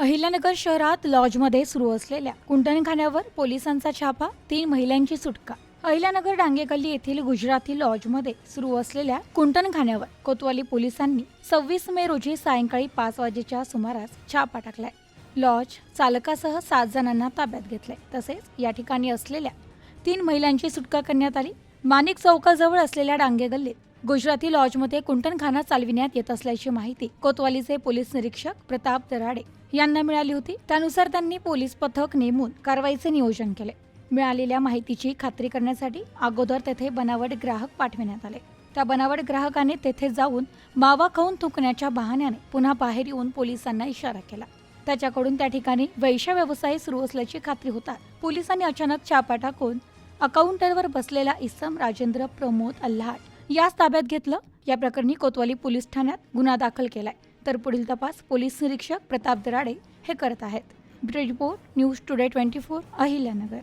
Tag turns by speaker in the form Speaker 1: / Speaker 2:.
Speaker 1: अहिल्यानगर शहरात लॉजमध्ये सुरू असलेल्या कुंटणखान्यावर पोलिसांचा छापा, 3 महिलांची सुटका। अहिल्यानगर डांगेगल्ली येथील गुजराती लॉजमध्ये सुरू असलेल्या कुंटणखान्यावर कोतवाली पोलिसांनी 26 मे रोजी सायंकाळी 5 वाजेच्या सुमारास छापा टाकलाय। लॉज चालकासह 7 जणांना ताब्यात घेतले, तसेच या ठिकाणी असलेल्या 3 महिलांची सुटका करण्यात आली। माणिक चौकाजवळ असलेल्या डांगेगल्लीत गुजराती लॉजमध्ये कुंटणखाना चालविण्यात येत असल्याची माहिती कोतवालीचे पोलीस निरीक्षक प्रताप दराडे यांना मिळाली होती। त्यानुसार त्यांनी पोलीस पथक नेमून कारवाईचे नियोजन केले। मिळालेल्या माहितीची खात्री करण्यासाठी अगोदर तेथे बनावट ग्राहक पाठविण्यात आले। त्या बनावट ग्राहकाने तेथे जाऊन मावा खाऊन थुंकण्याच्या बहाण्याने पुन्हा बाहेर येऊन पोलिसांना इशारा केला। त्याच्याकडून त्या ठिकाणी वैश्य व्यवसाय सुरू असल्याची खात्री होता पोलिसांनी अचानक छापा टाकून अकाउंटरवर बसलेला इसम राजेंद्र प्रमोद अल्हाट यास ताब्यात घेतलं। या प्रकरणी कोतवाली पोलीस ठाण्यात गुन्हा दाखल केलाय, तर पुढील तपास पोलीस निरीक्षक प्रताप दराडे हे करत आहेत। Bureau report, news today 24, Ahilyanagar.